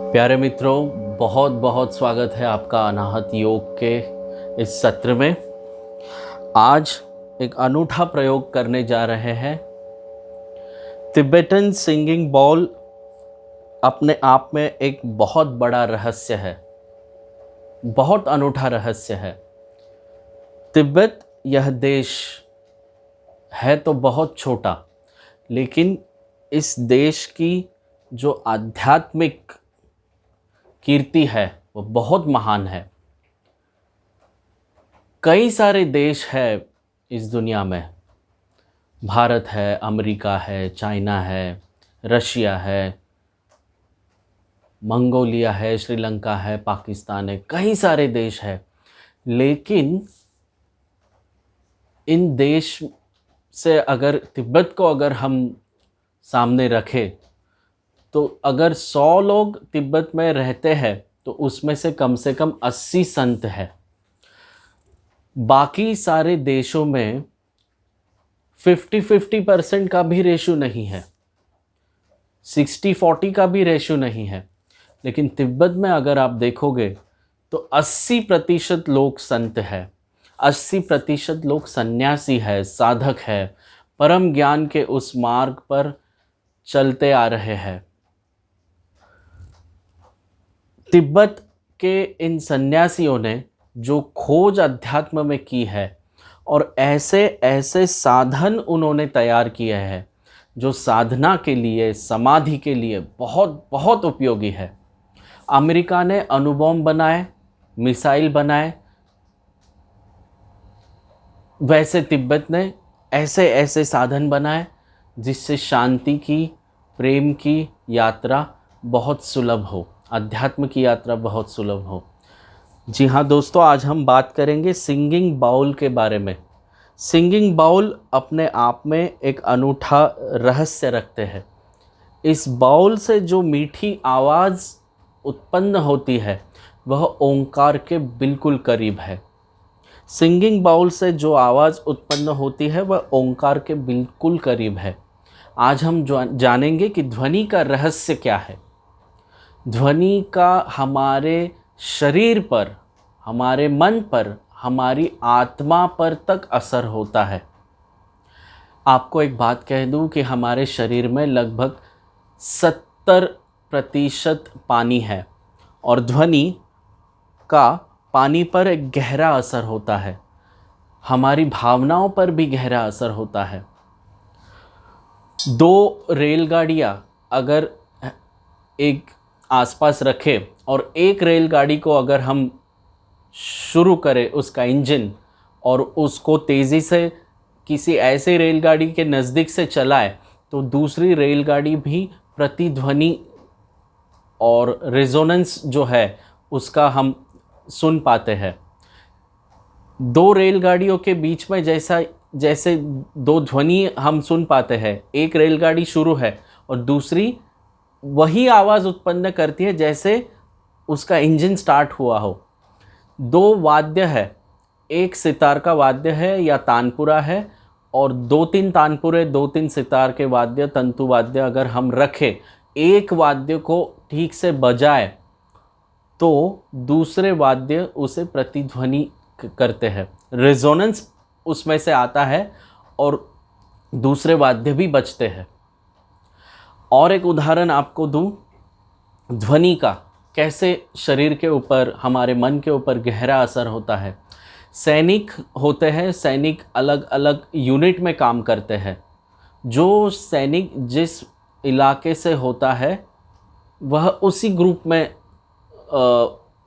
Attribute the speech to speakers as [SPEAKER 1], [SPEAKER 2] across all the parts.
[SPEAKER 1] प्यारे मित्रों, बहुत बहुत स्वागत है आपका अनाहत योग के इस सत्र में। आज एक अनूठा प्रयोग करने जा रहे हैं। तिब्बतन सिंगिंग बाउल अपने आप में एक बहुत बड़ा रहस्य है, बहुत अनूठा रहस्य है। तिब्बत यह देश है तो बहुत छोटा, लेकिन इस देश की जो आध्यात्मिक कीर्ति है वो बहुत महान है। कई सारे देश है इस दुनिया में। भारत है, अमेरिका है, चाइना है, रशिया है, मंगोलिया है, श्रीलंका है, पाकिस्तान है, कई सारे देश है। लेकिन इन देश से अगर तिब्बत को अगर हम सामने रखें तो अगर 100 लोग तिब्बत में रहते हैं तो उसमें से कम 80 संत है। बाकी सारे देशों में 50-50% का भी रेशो नहीं है, 60-40 का भी रेशो नहीं है। लेकिन तिब्बत में अगर आप देखोगे तो 80% लोग संत है, 80% लोग सन्यासी है, साधक है, परम ज्ञान के उस मार्ग पर चलते आ रहे हैं। तिब्बत के इन सन्यासियों ने जो खोज अध्यात्म में की है और ऐसे ऐसे साधन उन्होंने तैयार किए हैं जो साधना के लिए, समाधि के लिए बहुत बहुत उपयोगी है। अमेरिका ने अणुबॉम्ब बनाए, मिसाइल बनाए, वैसे तिब्बत ने ऐसे ऐसे साधन बनाए जिससे शांति की, प्रेम की यात्रा बहुत सुलभ हो, अध्यात्म की यात्रा बहुत सुलभ हो। जी हाँ दोस्तों, आज हम बात करेंगे सिंगिंग बाउल के बारे में। सिंगिंग बाउल अपने आप में एक अनूठा रहस्य रखते हैं। इस बाउल से जो मीठी आवाज़ उत्पन्न होती है वह ओंकार के बिल्कुल करीब है। सिंगिंग बाउल से जो आवाज़ उत्पन्न होती है वह ओंकार के बिल्कुल करीब है। आज हम जानेंगे कि ध्वनि का रहस्य क्या है। ध्वनि का हमारे शरीर पर, हमारे मन पर, हमारी आत्मा पर तक असर होता है। आपको एक बात कह दूं कि हमारे शरीर में लगभग 70% पानी है और ध्वनि का पानी पर एक गहरा असर होता है। हमारी भावनाओं पर भी गहरा असर होता है। 2 रेलगाड़ियाँ अगर एक आसपास रखें और एक रेलगाड़ी को अगर हम शुरू करें उसका इंजन और उसको तेज़ी से किसी ऐसे रेलगाड़ी के नज़दीक से चलाए तो दूसरी रेलगाड़ी भी प्रतिध्वनि और रेजोनेंस जो है उसका हम सुन पाते हैं। 2 रेलगाड़ियों के बीच में जैसे 2 ध्वनि हम सुन पाते हैं, एक रेलगाड़ी शुरू है और दूसरी वही आवाज़ उत्पन्न करती है जैसे उसका इंजन स्टार्ट हुआ हो। 2 वाद्य है, एक सितार का वाद्य है या तानपुरा है और 2-3 तानपुरे, 2-3 सितार के वाद्य, तंतु वाद्य अगर हम रखें, एक वाद्य को ठीक से बजाए तो दूसरे वाद्य उसे प्रतिध्वनि करते हैं, रेजोनेंस उसमें से आता है और दूसरे वाद्य भी बजते हैं। और एक उदाहरण आपको दूं ध्वनि का, कैसे शरीर के ऊपर, हमारे मन के ऊपर गहरा असर होता है। सैनिक होते हैं, सैनिक अलग अलग यूनिट में काम करते हैं। जो सैनिक जिस इलाके से होता है वह उसी ग्रुप में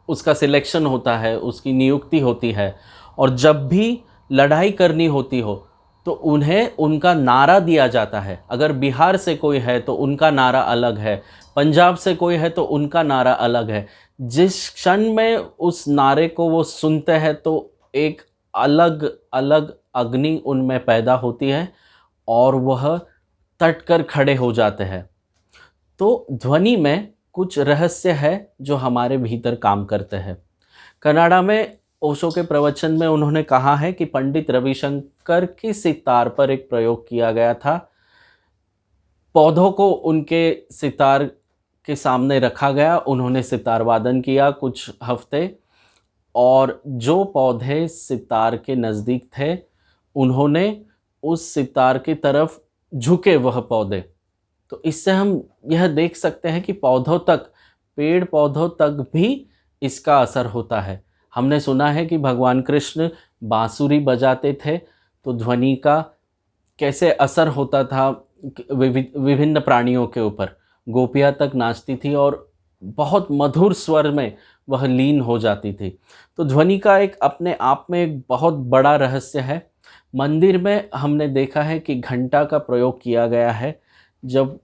[SPEAKER 1] उसका सिलेक्शन होता है, उसकी नियुक्ति होती है और जब भी लड़ाई करनी होती हो तो उन्हें उनका नारा दिया जाता है। अगर बिहार से कोई है तो उनका नारा अलग है, पंजाब से कोई है तो उनका नारा अलग है। जिस क्षण में उस नारे को वो सुनते हैं तो एक अलग अलग अग्नि उनमें पैदा होती है और वह तट कर खड़े हो जाते हैं। तो ध्वनि में कुछ रहस्य है जो हमारे भीतर काम करते हैं। कनाडा में ओशो के प्रवचन में उन्होंने कहा है कि पंडित रविशंकर की सितार पर एक प्रयोग किया गया था। पौधों को उनके सितार के सामने रखा गया, उन्होंने सितार वादन किया कुछ हफ्ते, और जो पौधे सितार के नज़दीक थे उन्होंने उस सितार की तरफ झुके वह पौधे। तो इससे हम यह देख सकते हैं कि पौधों तक, पेड़ पौधों तक भी इसका असर होता है। हमने सुना है कि भगवान कृष्ण बांसुरी बजाते थे तो ध्वनि का कैसे असर होता था विभिन्न प्राणियों के ऊपर। गोपियाँ तक नाचती थी और बहुत मधुर स्वर में वह लीन हो जाती थी। तो ध्वनि का एक अपने आप में एक बहुत बड़ा रहस्य है। मंदिर में हमने देखा है कि घंटा का प्रयोग किया गया है। जब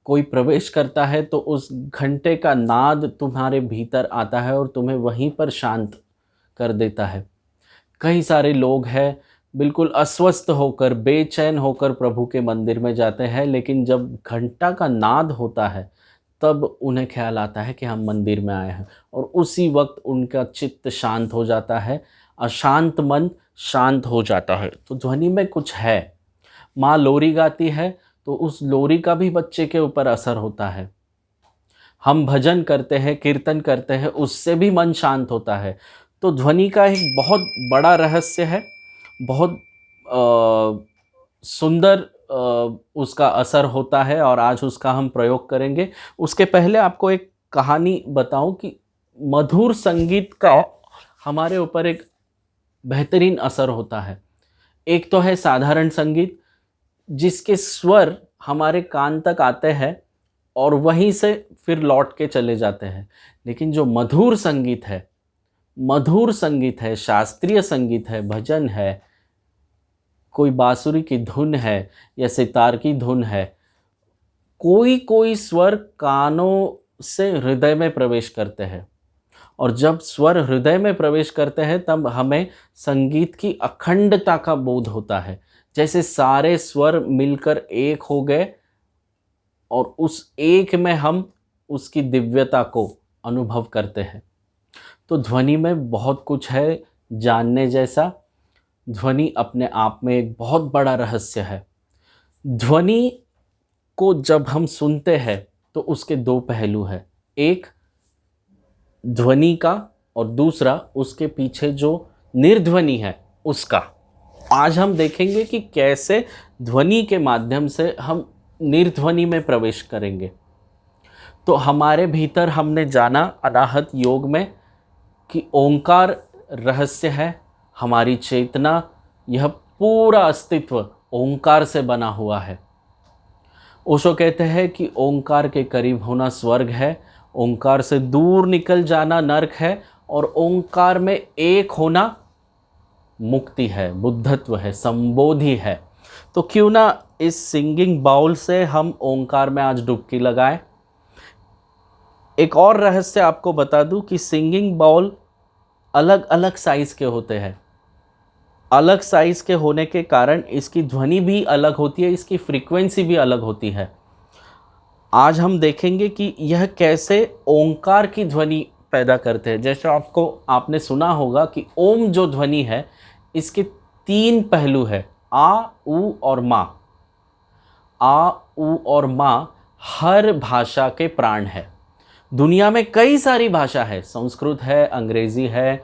[SPEAKER 1] कोई प्रवेश करता है तो उस घंटे का नाद तुम्हारे भीतर आता है और तुम्हें वहीं पर शांत कर देता है। कई सारे लोग हैं बिल्कुल अस्वस्थ होकर, बेचैन होकर प्रभु के मंदिर में जाते हैं, लेकिन जब घंटा का नाद होता है तब उन्हें ख्याल आता है कि हम मंदिर में आए हैं, और उसी वक्त उनका चित्त शांत हो जाता है, अशांत मन शांत हो जाता है। तो ध्वनि में कुछ है। माँ लोरी गाती है तो उस लोरी का भी बच्चे के ऊपर असर होता है। हम भजन करते हैं, कीर्तन करते हैं, उससे भी मन शांत होता है। तो ध्वनि का एक बहुत बड़ा रहस्य है, बहुत सुंदर उसका असर होता है, और आज उसका हम प्रयोग करेंगे। उसके पहले आपको एक कहानी बताऊं कि मधुर संगीत का हमारे ऊपर एक बेहतरीन असर होता है। एक तो है साधारण संगीत, जिसके स्वर हमारे कान तक आते हैं और वहीं से फिर लौट के चले जाते हैं। लेकिन जो मधुर संगीत है, मधुर संगीत है, शास्त्रीय संगीत है, भजन है, कोई बांसुरी की धुन है या सितार की धुन है, कोई कोई स्वर कानों से हृदय में प्रवेश करते हैं। और जब स्वर हृदय में प्रवेश करते हैं तब हमें संगीत की अखंडता का बोध होता है, जैसे सारे स्वर मिलकर एक हो गए और उस एक में हम उसकी दिव्यता को अनुभव करते हैं। तो ध्वनि में बहुत कुछ है जानने जैसा। ध्वनि अपने आप में एक बहुत बड़ा रहस्य है। ध्वनि को जब हम सुनते हैं तो उसके दो पहलू हैं, एक ध्वनि का और दूसरा उसके पीछे जो निर्ध्वनि है उसका। आज हम देखेंगे कि कैसे ध्वनि के माध्यम से हम निर्ध्वनि में प्रवेश करेंगे। तो हमारे भीतर हमने जाना अनाहत योग में कि ओंकार रहस्य है, हमारी चेतना, यह पूरा अस्तित्व ओंकार से बना हुआ है। ओशो कहते हैं कि ओंकार के करीब होना स्वर्ग है, ओंकार से दूर निकल जाना नरक है, और ओंकार में एक होना मुक्ति है, बुद्धत्व है, संबोधि है। तो क्यों ना इस सिंगिंग बाउल से हम ओंकार में आज डुबकी लगाएं। एक और रहस्य आपको बता दूं कि सिंगिंग बाउल अलग अलग साइज़ के होते हैं। अलग साइज़ के होने के कारण इसकी ध्वनि भी अलग होती है, इसकी फ्रीक्वेंसी भी अलग होती है। आज हम देखेंगे कि यह कैसे ओंकार की ध्वनि पैदा करते हैं। जैसे आपने सुना होगा कि ओम जो ध्वनि है इसके तीन पहलू है, आ, उ और मा। आ, उ और मा हर भाषा के प्राण है। दुनिया में कई सारी भाषा है, संस्कृत है, अंग्रेज़ी है,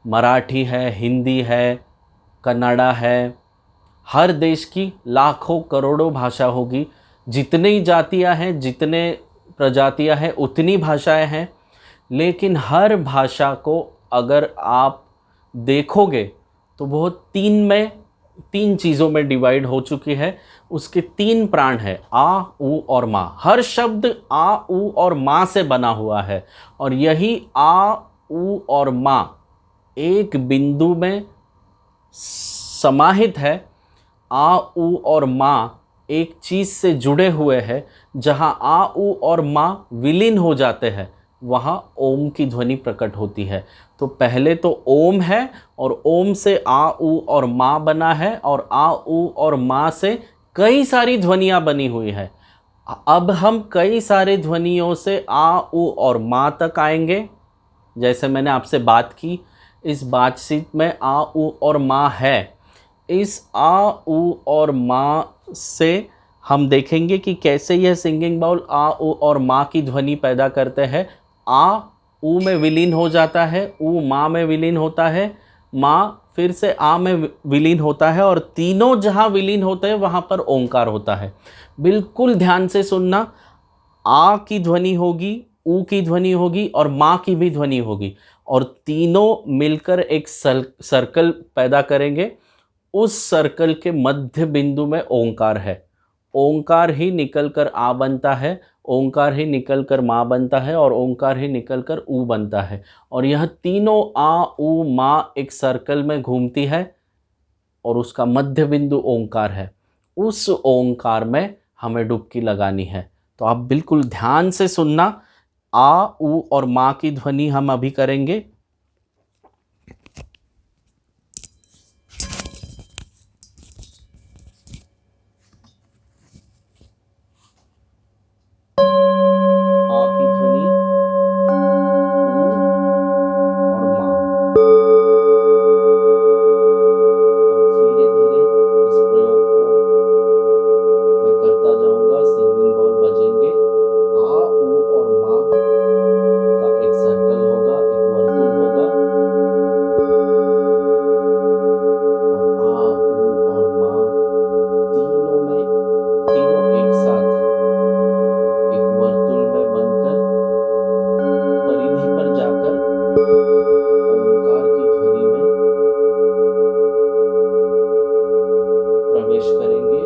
[SPEAKER 1] मराठी है, हिंदी है, कन्नड़ा है। हर देश की लाखों करोड़ों भाषा होगी। जितनी जातियां हैं, जितने प्रजातियां हैं, उतनी भाषाएं हैं। लेकिन हर भाषा को अगर आप देखोगे तो वो तीन चीज़ों में डिवाइड हो चुकी है। उसके तीन प्राण है, आ, उ और मा। हर शब्द आ, उ और मा से बना हुआ है, और यही आ, उ और मा एक बिंदु में समाहित है। आ, उ और मा एक चीज़ से जुड़े हुए हैं। जहाँ आ, उ और मा विलीन हो जाते हैं वहाँ ओम की ध्वनि प्रकट होती है। तो पहले तो ओम है, और ओम से आ, उ और मा बना है, और आ, उ और मा से कई सारी ध्वनियाँ बनी हुई है। अब हम कई सारे ध्वनियों से आ, उ और मा तक आएंगे। जैसे मैंने आपसे बात की, इस बातचीत में आ, उ और मा है। इस आ, उ और मा से हम देखेंगे कि कैसे यह सिंगिंग बाउल आ उ और माँ की ध्वनि पैदा करते हैं। आ ऊ में विलीन हो जाता है, ऊ माँ में विलीन होता है, माँ फिर से आ में विलीन होता है, और तीनों जहाँ विलीन होते हैं वहाँ पर ओंकार होता है। बिल्कुल ध्यान से सुनना, आ की ध्वनि होगी, ऊ की ध्वनि होगी और माँ की भी ध्वनि होगी, और तीनों मिलकर एक सर्कल पैदा करेंगे। उस सर्कल के मध्य बिंदु में ओंकार है। ओंकार ही निकलकर आ बनता है, ओंकार ही निकलकर माँ बनता है, और ओंकार ही निकलकर ऊ बनता है। और यह तीनों आ ऊ माँ एक सर्कल में घूमती है, और उसका मध्य बिंदु ओंकार है। उस ओंकार में हमें डुबकी लगानी है। तो आप बिल्कुल ध्यान से सुनना। आ ऊ और माँ की ध्वनि हम अभी करेंगे। आ की ध्वनि, ऊ और माँ। अब धीरे धीरे इस प्रयोग को मैं करता जाऊंगा, सिंगिंग बाउल बजेंगे, आ ऊ और माँ का एक सर्कल होगा, एक वर्तुल होगा, और आ ऊ और माँ तीनों में, तीनों एक साथ एक वर्तुल में बनकर परिधि पर जाकर ओंकार की ध्वनि में प्रवेश करेंगे।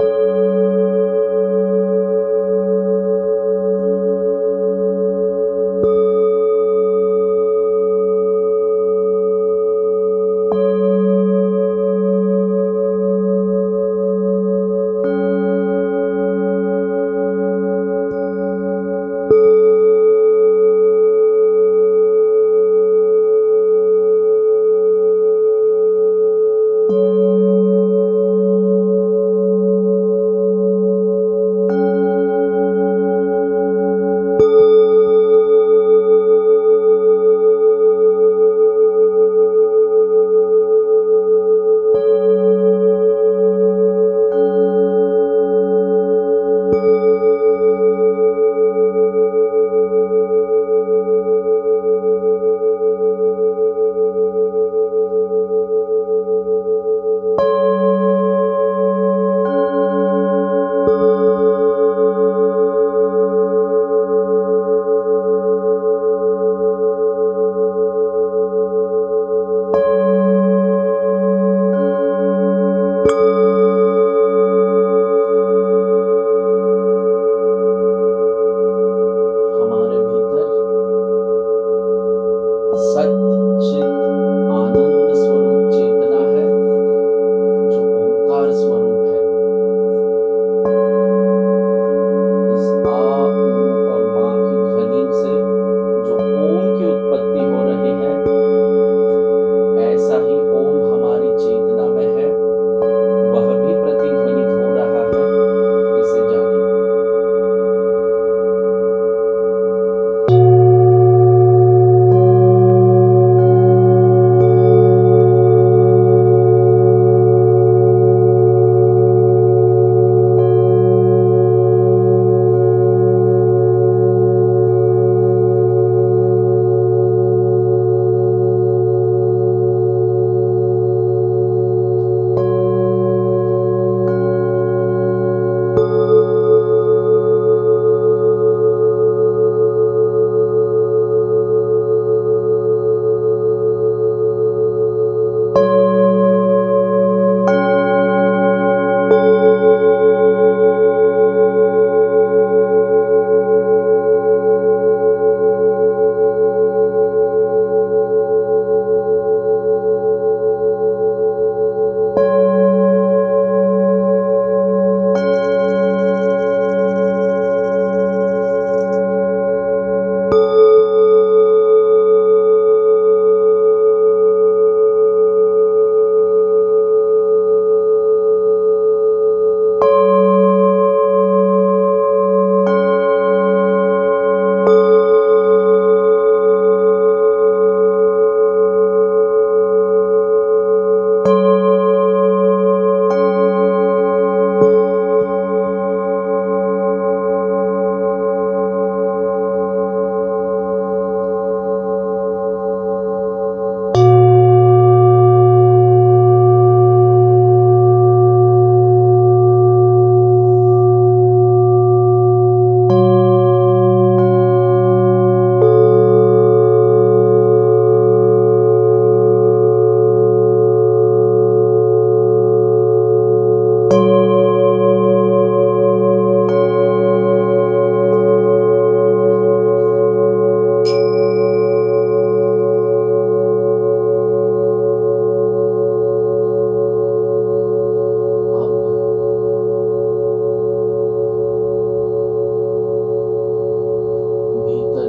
[SPEAKER 1] भीतर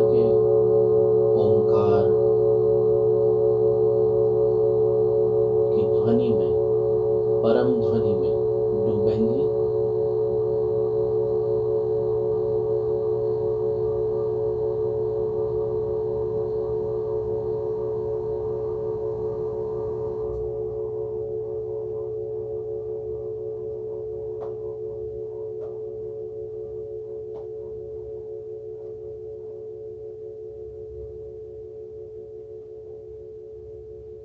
[SPEAKER 1] के ओंकार की ध्वनि में, परम ध्वनि में डूबेंगे।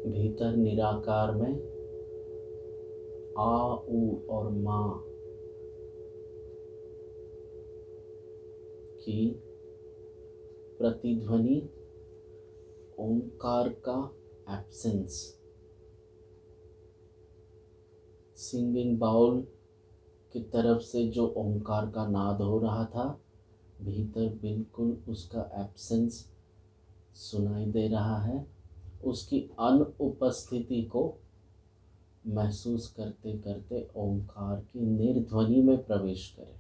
[SPEAKER 1] भीतर निराकार में आ, ऊ और माँ की प्रतिध्वनि, ओंकार का एब्सेंस। सिंगिंग बाउल की तरफ से जो ओंकार का नाद हो रहा था, भीतर बिल्कुल उसका एब्सेंस सुनाई दे रहा है। उसकी अनुपस्थिति को महसूस करते करते ओंकार की निर्ध्वनि में प्रवेश करें।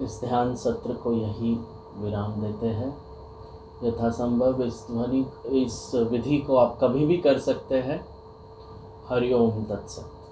[SPEAKER 1] इस ध्यान सत्र को यही विराम देते हैं। यथासंभव इस विधि को आप कभी भी कर सकते हैं। हरि ओम तत्सत।